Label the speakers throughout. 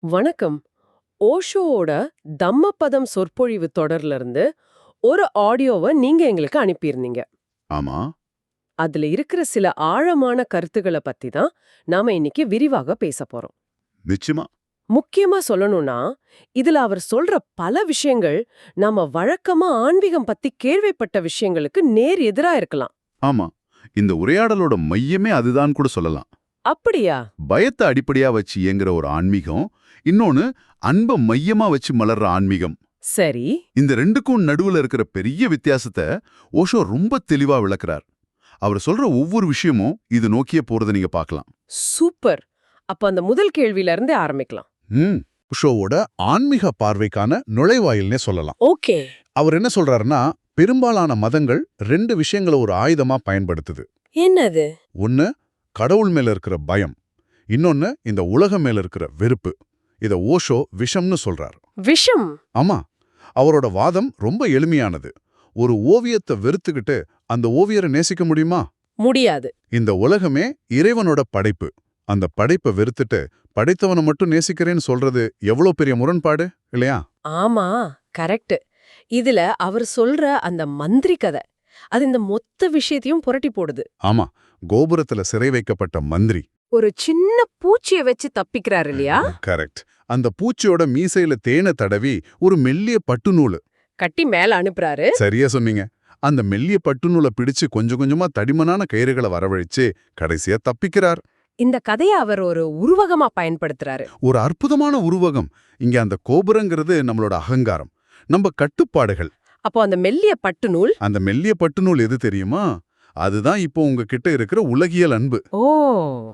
Speaker 1: வணக்கம். ஓஷோவோட தம்மபதம் சொற்பொழிவு தொடர்ல இருந்து ஒரு ஆடியோவை நீங்க எங்களுக்கு அனுப்பியிருந்தீங்க.
Speaker 2: ஆமா.
Speaker 1: அதுல இருக்கிற சில ஆழமான கருத்துக்களை பத்தி தான் நாம இன்னைக்கு விரிவாக பேச போறோம்.
Speaker 2: நிச்சயமா.
Speaker 1: முக்கியமா சொல்லணும்னா, இதுல அவர் சொல்ற பல விஷயங்கள் நாம வழக்கமா ஆன்மீகம் பத்தி கேள்விப்பட்ட விஷயங்களுக்கு நேர் எதிரா இருக்கலாம்.
Speaker 2: ஆமா. இந்த உரையாடலோட மையமே அதுதான் கூட சொல்லலாம்.
Speaker 1: அப்படியா?
Speaker 2: பயத்தை அடிப்படையா வச்சு இயங்குற ஒரு ஆன்மீகம், இன்னொன்னு அன்பை மையமா வச்சு மலர்ற ஆன்மீகம்.
Speaker 1: சரி.
Speaker 2: இந்த ரெண்டுக்கும் நடுவுல இருக்கிற பெரிய வித்தியாசத்தை ஓஷோ ரொம்ப தெளிவா விளக்குறார். அவர் சொல்ற ஒவ்வொரு விஷயமும் இது நோக்கியே போறதை நீங்க பார்க்கலாம்.
Speaker 1: சூப்பர். அப்ப அந்த முதல் கேள்வியில இருந்தே ஆரம்பிக்கலாம்.
Speaker 3: ஓஷோவோட ஆன்மீக பார்வைக்கான நுழைவாயில்னே சொல்லலாம்.
Speaker 1: ஓகே.
Speaker 3: அவர் என்ன சொல்றாருன்னா, பெரும்பாலான மதங்கள் ரெண்டு விஷயங்களை ஒரு ஆயுதமா பயன்படுத்துது.
Speaker 1: என்னது?
Speaker 3: ஒன்னு கடவுள் மேல இருக்கிற பயம், இன்னொன்னு இந்த உலகம் மேல இருக்கிற வெறுப்பு. இத ஓஷோ விஷம்னு சொல்றார்.
Speaker 1: விஷம்?
Speaker 3: ஆமா, அவரோட வாதம் ரொம்ப எளிமையானது. ஒரு ஓவியத்தை வெறுத்துக்கிட்டு அந்த ஓவியரை நேசிக்க முடியுமா?
Speaker 1: முடியாது.
Speaker 3: இந்த உலகமே இறைவனோட படைப்பு. அந்த படைப்பை வெறுத்துட்டு படைத்தவனை மட்டும் நேசிக்கிறேன்னு சொல்றது எவ்வளவு பெரிய முரண்பாடு இல்லையா?
Speaker 1: ஆமா, கரெக்ட். இதுல அவர் சொல்ற அந்த மந்திரி கதை, அது இந்த மொத்த விஷயத்தையும் புரட்டி போடுது.
Speaker 3: ஆமா, கோபுரத்துல சிறை வைக்கப்பட்ட மந்திரி.
Speaker 1: ஒரு சின்ன பூச்சிய வச்சு தப்பிக்கிறாரு இல்லையா?
Speaker 3: கரெக்ட். அந்த பூச்சியோட மீசையில தேனை தடவி ஒரு மெல்லிய பட்டுநூலு
Speaker 1: கட்டி மேல அனுப்புறாரு.
Speaker 3: சரியா சொன்னீங்க. அந்த மெல்லிய பட்டுநூலை பிடிச்சு கொஞ்சம் கொஞ்சமா தடிமனான கயிறுகளை வரவழைச்சு கடைசியா தப்பிக்கிறார்.
Speaker 1: இந்த கதையை அவர் ஒரு உருவகமா பயன்படுத்துறாரு.
Speaker 3: ஒரு அற்புதமான உருவகம். இங்க அந்த கோபுரங்கிறது நம்மளோட அகங்காரம், நம்ம கட்டுப்பாடுகள்.
Speaker 1: அப்போ அந்த மெல்லிய பட்டு நூல்?
Speaker 3: அந்த மெல்லிய பட்டுநூல் எது தெரியுமா? அதுதான் இப்போ உங்ககிட்ட இருக்கிற உலகியல் அன்பு.
Speaker 1: ஓ.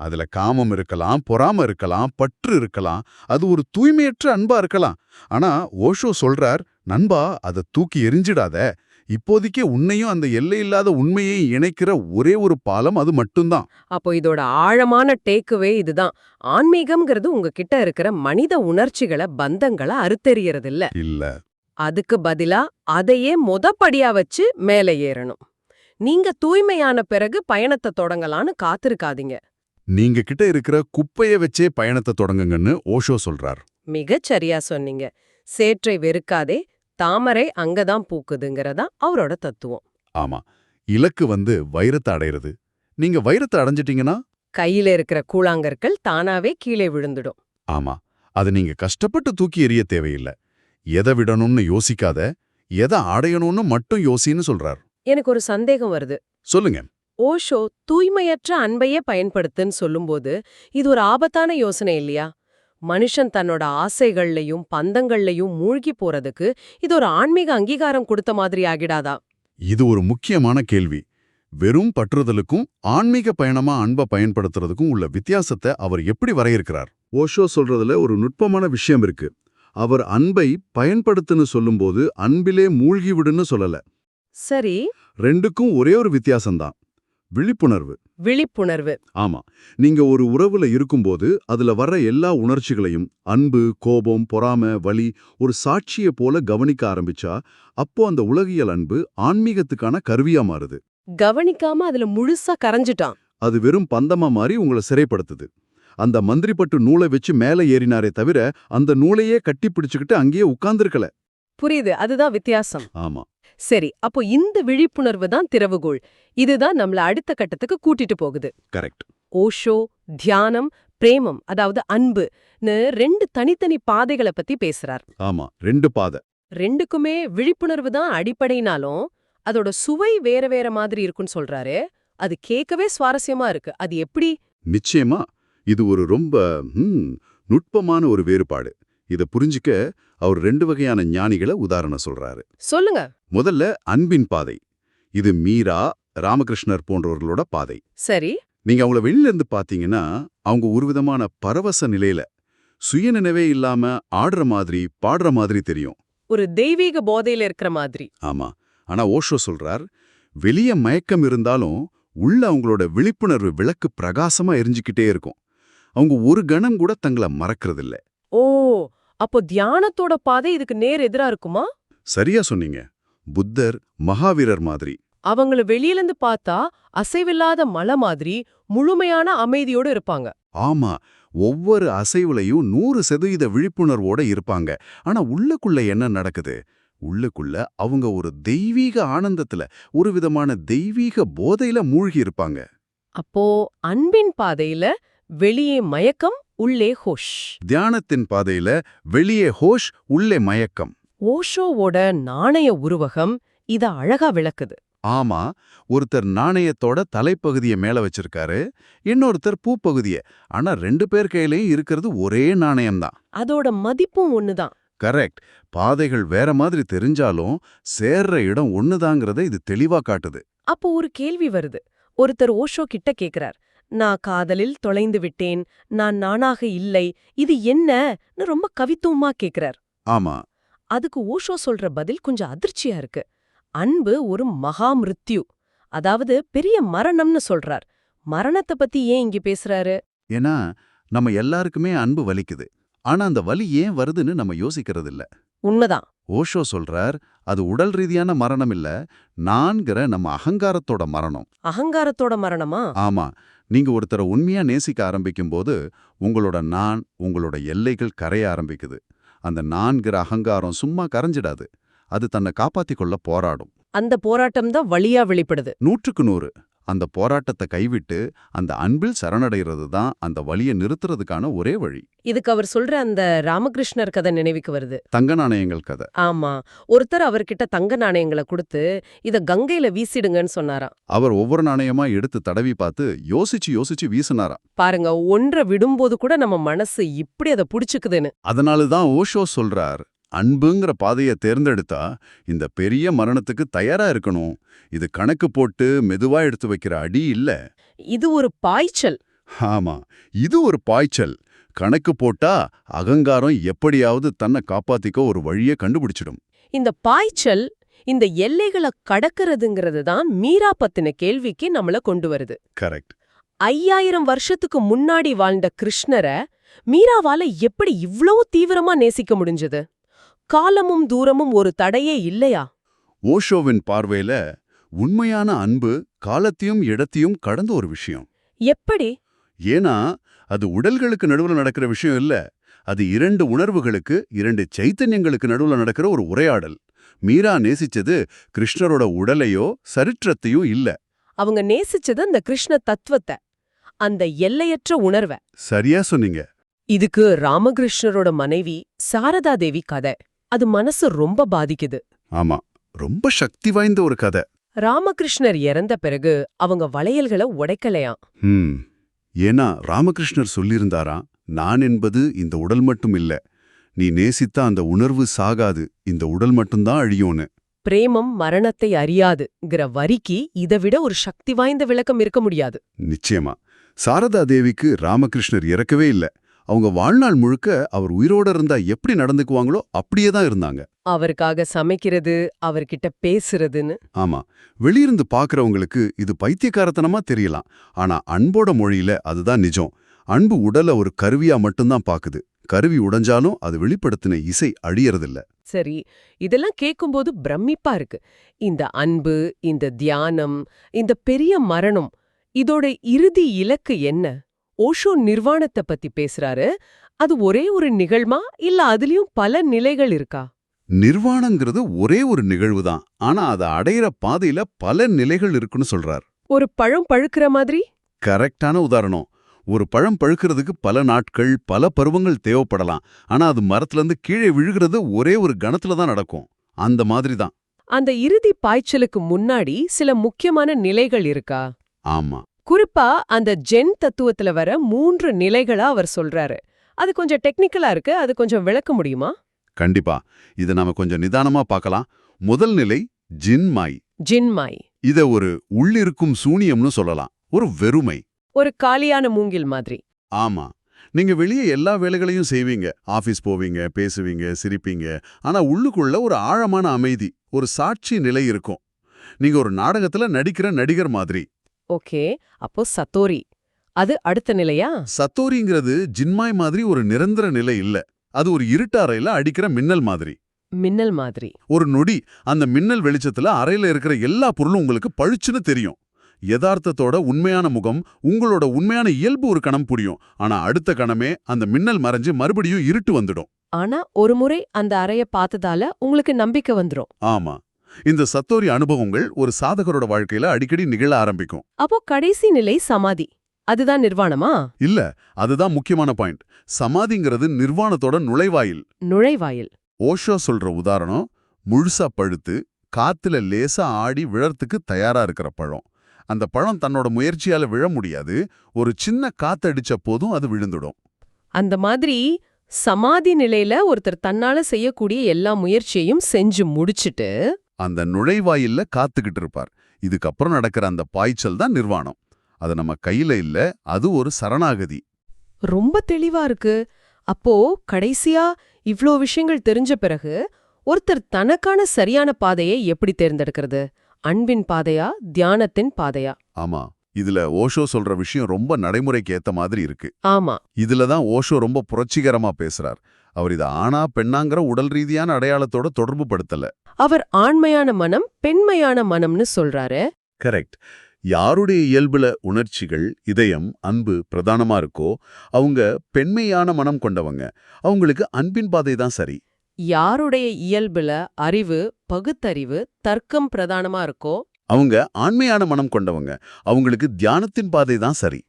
Speaker 3: அதுல காமம் இருக்கலாம், பொறாம இருக்கலாம், பற்று இருக்கலாம், அது ஒரு தூய்மையற்ற அன்பா இருக்கலாம். ஆனா ஓஷோ சொல்றார், நண்பா, அதை தூக்கி எரிஞ்சிடாத. இப்போதைக்கு உன்னையும் அந்த எல்லையில்லாத உண்மையை இணைக்கிற ஒரே ஒரு பாலம் அது மட்டும்தான்.
Speaker 1: அப்போ இதோட ஆழமான டேக்குவே இதுதான். ஆன்மீகம்ங்கிறது உங்ககிட்ட இருக்கிற மனித உணர்ச்சிகளை, பந்தங்களை அறுத்தெறியறது இல்ல.
Speaker 3: இல்ல.
Speaker 1: அதுக்கு பதிலா அதையே மொதப்படியா வச்சு மேலே ஏறணும். நீங்க தூய்மையான பிறகு பயணத்தை தொடங்கலான்னு காத்திருக்காதீங்க.
Speaker 3: நீங்க கிட்ட இருக்கிற குப்பைய வச்சே பயணத்தை தொடங்குங்கன்னு ஓஷோ சொல்றார்.
Speaker 1: மிகச் சரியா சொன்னீங்க. சேற்றை வெறுக்காதே, தாமரை அங்கதான் பூக்குதுங்கிறதா அவரோட தத்துவம்.
Speaker 3: ஆமா, இலக்கு வைரத்தை அடையிறது. நீங்க வைரத்தை அடைஞ்சிட்டீங்கன்னா
Speaker 1: கையில இருக்கிற கூழாங்கற்கள் தானாவே கீழே விழுந்துடும்.
Speaker 3: ஆமா, அது நீங்க கஷ்டப்பட்டு தூக்கி எறிய தேவையில்ல. எதை விடணும்னு யோசிக்காத, எதை அடையணும்னு மட்டும் யோசின்னு சொல்றார்.
Speaker 1: எனக்கு ஒரு சந்தேகம் வருது.
Speaker 3: சொல்லுங்க.
Speaker 1: ஓஷோ தூய்மையற்ற அன்பையே பயன்படுத்துன்னு சொல்லும்போது இது ஒரு ஆபத்தான யோசனை இல்லையா? மனுஷன் தன்னோட ஆசைகள்லையும் பந்தங்கள்லையும் மூழ்கி போறதுக்கு இது ஒரு ஆன்மீக அங்கீகாரம் கொடுத்த மாதிரி ஆகிடாதா?
Speaker 3: இது ஒரு முக்கியமான கேள்வி. வெறும் பற்றுதலுக்கும் ஆன்மீக பயணமா அன்பை பயன்படுத்துறதுக்கும் உள்ள வித்தியாசத்தை அவர் எப்படி வரையறுக்கிறார்? ஓஷோ சொல்றதுல ஒரு நுட்பமான விஷயம் இருக்கு. அவர் அன்பை பயன்படுத்துன்னு சொல்லும்போது அன்பிலே மூழ்கி விடுன்னு சொல்லல.
Speaker 1: சரி.
Speaker 3: ரெண்டுக்கும் ஒரே ஒரு வித்தியாசம்தான், விழிப்புணர்வு.
Speaker 1: விழிப்புணர்வு.
Speaker 3: ஆமா, நீங்க ஒரு உறவுல இருக்கும்போது அதுல வர்ற எல்லா உணர்ச்சிகளையும், அன்பு, கோபம், பொறாமை, வலி, ஒரு சாட்சியை போல கவனிக்க ஆரம்பிச்சா அப்போ அந்த உலகியல் அன்பு ஆன்மீகத்துக்கான கருவியா மாறுது.
Speaker 1: கவனிக்காம அதுல முழுசா கரைஞ்சிட்டான்.
Speaker 3: அது வெறும் பந்தமா மாறி உங்களை சிறைப்படுத்துது. அந்த மந்திரிப்பட்டு நூலை வச்சு மேலே ஏறினாரே தவிர அந்த நூலையே கட்டி பிடிச்சுக்கிட்டு அங்கேயே உட்கார்ந்திருக்கல.
Speaker 1: புரியுது, அதுதான் வித்தியாசம்.
Speaker 3: ஆமா.
Speaker 1: சரி, அப்போ இந்த விழிப்புணர்வு தான் திறவுகோல். இதுதான் நம்மள அடுத்த கட்டத்துக்கு கூட்டிட்டு போகுது.
Speaker 3: கரெக்ட்.
Speaker 1: ஓஷோ தியானம், பிரேமம், அதாவது அன்புன்னு ரெண்டு தனித்தனி பாதைகளை பத்தி பேசுறார்.
Speaker 3: ஆமா, ரெண்டு பாதை.
Speaker 1: ரெண்டுக்குமே விழிப்புணர்வு தான் அடிப்படைனாலும் அதோட சுவை வேற வேற மாதிரி இருக்குன்னு சொல்றாரு. அது கேட்கவே சுவாரஸ்யமா இருக்கு. அது எப்படி?
Speaker 3: நிச்சயமா, இது ஒரு ரொம்ப நுட்பமான ஒரு வேறுபாடு. இத புரிஞ்சிக்க அவர் ரெண்டு வகையான ஞானிகளை உதாரணம் சொல்றாரு.
Speaker 1: சொல்லுங்க.
Speaker 3: முதல்ல அன்பின் பாதை. இது மீரா, ராமகிருஷ்ணர் போன்றவர்களோட பாதை.
Speaker 1: சரி.
Speaker 3: நீங்க அவங்கள வெளியில இருந்து பாத்தீங்கன்னா அவங்க ஒரு விதமான பரவச நிலையில சுயநினைவே இல்லாம ஆடுற மாதிரி, பாடுற மாதிரி தெரியும்.
Speaker 1: ஒரு தெய்வீக போதையில இருக்கிற மாதிரி.
Speaker 3: ஆமா. ஆனா ஓஷோ சொல்றார், வெளிய மயக்கம் இருந்தாலும் உள்ள அவங்களோட விழிப்புணர்வு விளக்கு பிரகாசமா எரிஞ்சுக்கிட்டே இருக்கும். அவங்க ஒரு கணம் கூட தங்களை மறக்கறதில்ல.
Speaker 1: ஓ, அப்போ தியானத்தோட பாதை இதுக்கு நேர் எதிரா இருக்குமா?
Speaker 3: சரியா சொன்னீங்க. புத்தர், மகாவீரர் மாதிரி.
Speaker 1: அவங்கள வெளியில இருந்து பார்த்தா அசைவில்லாத மலை மாதிரி முழுமையான அமைதியோடு இருப்பாங்க.
Speaker 3: ஆமா, ஒவ்வொரு அசைவுலையும் 100% விழிப்புணர்வோட இருப்பாங்க. ஆனா உள்ளுக்குள்ள என்ன நடக்குது? உள்ளுக்குள்ள அவங்க ஒரு தெய்வீக ஆனந்தத்துல, ஒரு விதமான தெய்வீக போதையில மூழ்கி இருப்பாங்க.
Speaker 1: அப்போ அன்பின் பாதையில வெளியே மயக்கம், உள்ளே ஹோஷ்.
Speaker 3: தியானத்தின் பாதையில வெளியே ஹோஷ், உள்ளே மயக்கம்.
Speaker 1: ஓஷோவோட நாணய உருவகம் இத அழகா விளக்குது.
Speaker 3: ஆமா, ஒருத்தர் நாணயத்தோட தலைப்பகுதியை மேல வச்சிருக்காரு, இன்னொருத்தர் பூப்பகுதிய. ஆனா 2 பேர் கையிலயும் இருக்கிறது ஒரே நாணயம்தான்.
Speaker 1: அதோட மதிப்பும் ஒண்ணுதான்.
Speaker 3: கரெக்ட். பாதைகள் வேற மாதிரி தெரிஞ்சாலும் சேர்ற இடம் ஒண்ணுதாங்கிறத இது தெளிவா காட்டுது.
Speaker 1: அப்போ ஒரு கேள்வி வருது. ஒருத்தர் ஓஷோ கிட்ட கேக்குறார், நான் காதலில் தொலைந்து விட்டேன், நான் நானாக இல்லை, இது என்னன்னு ரொம்ப கவித்துவமா கேக்குறார்.
Speaker 3: ஆமா,
Speaker 1: அதுக்கு ஓஷோ சொல்ற பதில் கொஞ்சம் அதிர்ச்சியா இருக்கு. அன்பு ஒரு மகா மிருத்யு, அதாவது பெரிய மரணம்னு சொல்றார். மரணத்தை பத்தி ஏன் இங்க பேசுறாரு?
Speaker 3: ஏன்னா நம்ம எல்லாருக்குமே அன்பு வலிக்குது. ஆனா அந்த வலி ஏன் வருதுன்னு நம்ம யோசிக்கிறது இல்ல.
Speaker 1: உண்மைதான்.
Speaker 3: ஓஷோ சொல்றார், அது உடல் ரீதியான மரணம் இல்ல, நான்கிற நம்ம அகங்காரத்தோட மரணம்.
Speaker 1: அகங்காரத்தோட மரணமா?
Speaker 3: ஆமா, நீங்க ஒருத்தரை உண்மையா நேசிக்க ஆரம்பிக்கும்போது உங்களோட நான், உங்களோட எல்லைகள் கரைய ஆரம்பிக்குது. அந்த நான்கிற அகங்காரம் சும்மா கரைஞ்சிடாது, அது தன்னை காப்பாத்திக் கொள்ள போராடும்.
Speaker 1: அந்த போராட்டம் தான் வழியா வெளிப்படுது.
Speaker 3: 100க்கு 100 அந்த போராட்டத்தை கைவிட்டு அந்த அன்பில் சரணடைகிறது தான் அந்த வலியை நிறுத்துறதுக்கான ஒரே வழி.
Speaker 1: இதுக்கு அவர் சொல்ற அந்த ராமகிருஷ்ணர் கதை நினைவுக்கு வருது.
Speaker 3: தங்க நாணயங்கள் கதை.
Speaker 1: ஆமா, ஒருத்தர் அவர்கிட்ட தங்க நாணயங்களை கொடுத்து இத கங்கையில வீசிடுங்கன்னு சொன்னாராம்.
Speaker 3: அவர் ஒவ்வொரு நாணயமா எடுத்து தடவி பார்த்து யோசிச்சு யோசிச்சு வீசினாராம்.
Speaker 1: பாருங்க, ஒன்றை விடும்போது கூட நம்ம மனசு இப்படி அதை புடிச்சுக்குதுன்னு.
Speaker 3: அதனாலதான் ஓஷோ சொல்றார், அன்புங்கிற பாதையை தேர்ந்தெடுத்தா இந்த பெரிய மரணத்துக்கு தயாரா இருக்கணும். இது கணக்கு போட்டு மெதுவா எடுத்து வைக்கிற அடி இல்ல.
Speaker 1: இது ஒரு பாய்ச்சல்.
Speaker 3: ஆமா, இது ஒரு பாய்ச்சல். கணக்கு போட்டா அகங்காரம் எப்படியாவது தன்னை காப்பாத்திக்க ஒரு வழியை கண்டுபிடிச்சிடும்.
Speaker 1: இந்த பாய்ச்சல், இந்த எல்லைகளை கடக்கிறதுங்கிறது தான் மீரா பத்தின கேள்விக்கு நம்மள கொண்டு வருது.
Speaker 3: கரெக்ட்.
Speaker 1: 5000 வருஷத்துக்கு முன்னாடி வாழ்ந்த கிருஷ்ணரை மீராவால எப்படி இவ்ளோ தீவிரமா நேசிக்க முடிஞ்சது? காலமும் தூரமும் ஒரு தடையே இல்லையா?
Speaker 3: ஓஷோவின் பார்வையில உண்மையான அன்பு காலத்தையும் இடத்தையும் கடந்த ஒரு விஷயம்.
Speaker 1: எப்படி?
Speaker 3: ஏன்னா அது உடல்களுக்கு நடுவுல நடக்கிற விஷயம் இல்ல, அது 2 உணர்வுகளுக்கு, 2 சைத்தன்யங்களுக்கு நடுவுல நடக்கிற ஒரு உரையாடல். மீரா நேசிச்சது கிருஷ்ணரோட உடலையோ சரித்திரத்தையும் இல்ல.
Speaker 1: அவங்க நேசிச்சது அந்த கிருஷ்ண தத்துவத்தை, அந்த எல்லையற்ற உணர்வை.
Speaker 3: சரியா சொன்னீங்க.
Speaker 1: இதுக்கு ராமகிருஷ்ணரோட மனைவி சாரதா தேவி கதை அது மனசு ரொம்ப பாதிக்குது.
Speaker 3: ஆமா, ரொம்ப சக்தி வாய்ந்த ஒரு கதை.
Speaker 1: ராமகிருஷ்ணர் இறந்த பிறகு அவங்க வளையல்களை உடைக்கலையாம்.
Speaker 3: ஏன்னா ராமகிருஷ்ணர் சொல்லியிருந்தாராம், நான் என்பது இந்த உடல் மட்டும் இல்ல, நீ நேசித்த அந்த உணர்வு சாகாது, இந்த உடல் மட்டும்தான் அழியும்னு.
Speaker 1: பிரேமம் மரணத்தை அறியாதுங்கிற வரிக்கு இதை விட ஒரு சக்தி வாய்ந்த விளக்கம் இருக்க முடியாது.
Speaker 3: நிச்சயமா. சாரதா தேவிக்கு ராமகிருஷ்ணர் இறக்கவே இல்ல. அவங்க வாழ்நாள் முழுக்க அவர் உயிரோட இருந்தா எப்படி நடந்துக்குவாங்களோ அப்படியே தான் இருந்தாங்க.
Speaker 1: அவருக்காக சமைக்கிறது, அவர்கிட்ட பேசுறதுன்னு.
Speaker 3: ஆமா, வெளியிருந்து பாக்குறவங்களுக்கு இது பைத்தியக்காரத்தனமா தெரியலாம். ஆனா அன்போட மொழியில அதுதான் நிஜம். அன்பு உடலை ஒரு கருவியா மட்டும்தான் பாக்குது. கருவி உடைஞ்சாலும் அது வெளிப்படுத்தின இசை அழியறதில்ல.
Speaker 1: சரி, இதெல்லாம் கேட்கும்போது பிரமிப்பா இருக்கு. இந்த அன்பு, இந்த தியானம், இந்த பெரிய மரணம், இதோட இறுதி இலக்கு என்ன? ஓஷோ நிர்வாணத்தை பத்தி பேசுறாரு. அது ஒரே ஒரு நிகழ்மா, இல்ல அதுலயும் பல நிலைகள் இருக்கா?
Speaker 3: நிர்வாணங்கிறது ஒரே ஒரு நிகழ்வு தான். ஆனா அதை அடையிற பாதையில பல நிலைகள் இருக்குன்னு சொல்றார்.
Speaker 1: ஒரு பழம் பழுக்கிற மாதிரி?
Speaker 3: கரெக்டான உதாரணம். ஒரு பழம் பழுக்கிறதுக்கு பல நாட்கள், பல பருவங்கள் தேவைப்படலாம். ஆனா அது மரத்திலிருந்து கீழே விழுகிறது ஒரே ஒரு கணத்துல தான் நடக்கும். அந்த மாதிரி தான்.
Speaker 1: அந்த இறுதி பாய்ச்சலுக்கு முன்னாடி சில முக்கியமான நிலைகள் இருக்கா?
Speaker 3: ஆமா,
Speaker 1: குறிப்பா அந்த ஜென் தத்துவத்துல வர 3 நிலைகளா அவர் சொல்றாரு. அது கொஞ்சம் டெக்னிக்கலா இருக்கு, அது கொஞ்சம் விளக்க முடியுமா?
Speaker 3: கண்டிப்பா. இத நாம கொஞ்சம் நிதானமா பார்க்கலாம். முதல் நிலை ஜின்மாய்.
Speaker 1: ஜின்மாய்.
Speaker 3: இத ஒரு உள்ளிருக்கும் சூனியம்னு சொல்லலாம். ஒரு வெறுமை.
Speaker 1: ஒரு காலியான மூங்கில் மாதிரி.
Speaker 3: ஆமா, நீங்க வெளியே எல்லா வேலைகளையும் செய்வீங்க. ஆபீஸ் போவீங்க, பேசுவீங்க, சிரிப்பீங்க. ஆனா உள்ளுக்குள்ள ஒரு ஆழமான அமைதி, ஒரு சாட்சி நிலை இருக்கும். நீங்க ஒரு நாடகத்துல நடிக்கிற நடிகர் மாதிரி.
Speaker 1: ஓகே, அப்போ சத்தோரி அது அடுத்த நிலையா?
Speaker 3: சத்தோரிங்கிறது ஜின்மாய் மாதிரி ஒரு நிரந்தர நிலை இல்ல. அது ஒரு இருட்டு அறையில அடிக்கிற மின்னல் மாதிரி.
Speaker 1: மின்னல் மாதிரி.
Speaker 3: ஒரு நொடி அந்த மின்னல் வெளிச்சத்துல அறையில இருக்கிற எல்லா பொருளும் உங்களுக்கு பளிச்சுன்னு தெரியும். யதார்த்தத்தோட உண்மையான முகம், உங்களோட உண்மையான இயல்பு ஒரு கணம் புரியும். ஆனா அடுத்த கணமே அந்த மின்னல் மறைஞ்சு மறுபடியும் இருட்டு வந்துடும்.
Speaker 1: ஆனா ஒரு முறை அந்த அறைய பார்த்ததால உங்களுக்கு நம்பிக்கை வந்துரும்.
Speaker 3: ஆமா, இந்த சத்தோரி அனுபவங்கள் ஒரு சாதகரோட வாழ்க்கையில அடிக்கடி நிகழ ஆரம்பிக்கும்.
Speaker 1: அப்போ கடைசி நிலை சமாதி. அதுதான் நிர்வாணமா?
Speaker 3: இல்ல, அதுதான் முக்கியமான பாயிண்ட். சமாதிங்கிறது நிர்வாணத்தோட நுழைவாயில்.
Speaker 1: நுழைவாயில்.
Speaker 3: ஓஷோ சொல்ற உதாரணம், முழுசா பழுத்து காத்துல லேசா ஆடி விழறதுக்கு தயாரா இருக்கிற பழம். அந்த பழம் தன்னோட முயற்சியால விழ முடியாது, ஒரு சின்ன காத்தடிச்ச போதும் அது விழுந்துடும்.
Speaker 1: அந்த மாதிரி சமாதி நிலையில ஒருத்தர் தன்னால செய்யக்கூடிய எல்லா முயற்சியையும் செஞ்சு முடிச்சிட்டு
Speaker 3: அந்த நுழைவாயில்ல காத்துக்கிட்டு இருப்பார். இதுக்கப்புறம் நடக்கிற அந்த பாய்ச்சல் தான் நிர்வாணம். அது நம்ம கையில இல்ல, அது ஒரு சரணாகதி.
Speaker 1: ரொம்ப தெளிவா இருக்கு. அப்போ கடைசியா இவ்ளோ விஷயங்கள் தெரிஞ்ச பிறகு ஒருத்தர் தனக்கான சரியான பாதையை எப்படி தேர்ந்தெடுக்கிறது? அன்பின் பாதையா, தியானத்தின் பாதையா?
Speaker 3: ஆமா, இதுல ஓஷோ சொல்ற விஷயம் ரொம்ப நடைமுறைக்கு ஏத்த மாதிரி இருக்கு.
Speaker 1: ஆமா.
Speaker 3: இதுல தான் ஓஷோ ரொம்ப புரட்சிகரமா பேசுறார். அவர் இத ஆணா பெண்ணாங்கிற உடல் ரீதியான அடையாளத்தோட தொடர்பு படுத்தல.
Speaker 1: அவர் ஆண்மையான மனம், பெண்மையான மனம்னு சொல்றாரு.
Speaker 3: கரெக்ட். யாருடைய இயல்புல உணர்ச்சிகள், இதயம், அன்பு பிரதானமா இருக்கோ அவங்க பெண்மையான மனம் கொண்டவங்க. அவங்களுக்கு அன்பின் பாதை தான் சரி.
Speaker 1: யாருடைய இயல்புல அறிவு, பகுத்தறிவு, தர்க்கம் பிரதானமா இருக்கோ
Speaker 3: அவங்க ஆண்மையான மனம் கொண்டவங்க. அவங்களுக்கு தியானத்தின் பாதை தான் சரி.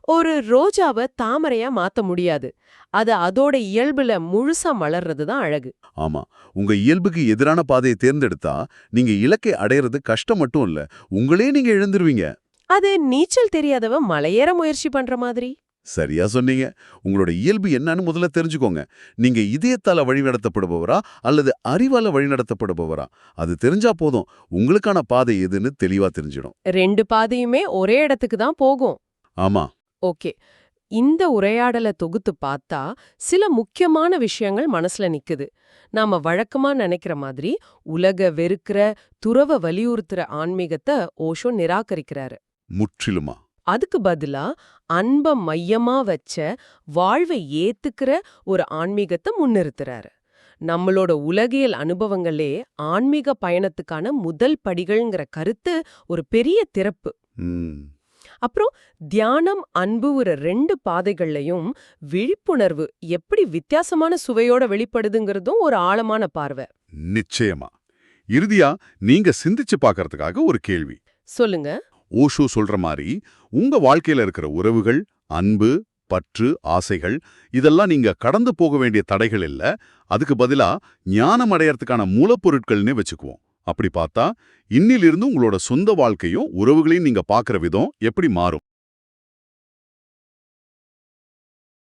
Speaker 1: ஒரு ரோஜாவை தாமரையா மாத்த முடியாது. அது அதோட இயல்புல முழுசா மலர்றது தான் அழகு.
Speaker 3: ஆமா, உங்க இயல்புக்கு எதிரான பாதையை தேர்ந்தெடுத்தா நீங்க இலக்கை அடையிறது கஷ்டம் மட்டும் இல்ல, உங்களே நீங்க இழந்துருவீங்க.
Speaker 1: அது நீச்சல் தெரியாதவன் மலையேற முயற்சி பண்ற மாதிரி.
Speaker 3: சரியா சொன்னீங்க. உங்களோட இயல்பு என்னன்னு முதல்ல தெரிஞ்சுக்கோங்க. நீங்க இதயத்தால வழிநடத்தப்படுபவரா அல்லது அறிவால வழிநடத்தப்படுபவரா? அது தெரிஞ்சா போதும், உங்களுக்கான பாதை எதுன்னு தெளிவா தெரிஞ்சிடும்.
Speaker 1: 2 பாதையுமே ஒரே இடத்துக்கு தான் போகும்.
Speaker 3: ஆமா.
Speaker 1: ஓகே. இந்த உரையாடலை தொகுத்து பார்த்தா சில முக்கியமான விஷயங்கள் மனசுல நிக்குது. நாம வழக்கமா நினைக்கிற மாதிரி உலக வெறுக்கிற, துறவ வலியுறுத்துற ஆன்மீகத்தை ஓஷோ நிராகரிக்கிறாரு.
Speaker 3: முற்றிலுமா.
Speaker 1: அதுக்கு பதிலா அன்ப மையமா வச்ச வாழ்வை ஏத்துக்கிற ஒரு ஆன்மீகத்தை முன்னிறுத்துறாரு. நம்மளோட உலகியல் அனுபவங்களே ஆன்மீக பயணத்துக்கான முதல் படிகள்ங்கிற கருத்து ஒரு பெரிய திறப்பு. அப்புறம் தியானம், அன்புற 2 பாதைகள்லையும் விழிப்புணர்வு எப்படி வித்தியாசமான சுவையோட வெளிப்படுதுங்கிறதும் ஒரு ஆழமான பார்வை.
Speaker 3: நிச்சயமா. இறுதியா நீங்க சிந்திச்சு பார்க்கறதுக்காக ஒரு கேள்வி.
Speaker 1: சொல்லுங்க.
Speaker 3: ஓஷோ சொல்ற மாதிரி உங்க வாழ்க்கையில இருக்கிற உறவுகள், அன்பு, பற்று, ஆசைகள் இதெல்லாம் நீங்க கடந்து போக வேண்டிய தடைகள் இல்ல, அதுக்கு பதிலா ஞானம் அடையறதுக்கான மூலப்பொருட்கள்னு வச்சுக்குவோம். அப்படி பார்த்தா இன்னிலிருந்து உங்களோட சொந்த வாழ்க்கையும் உறவுகளையும் நீங்க பார்க்குற விதம் எப்படி மாறும்?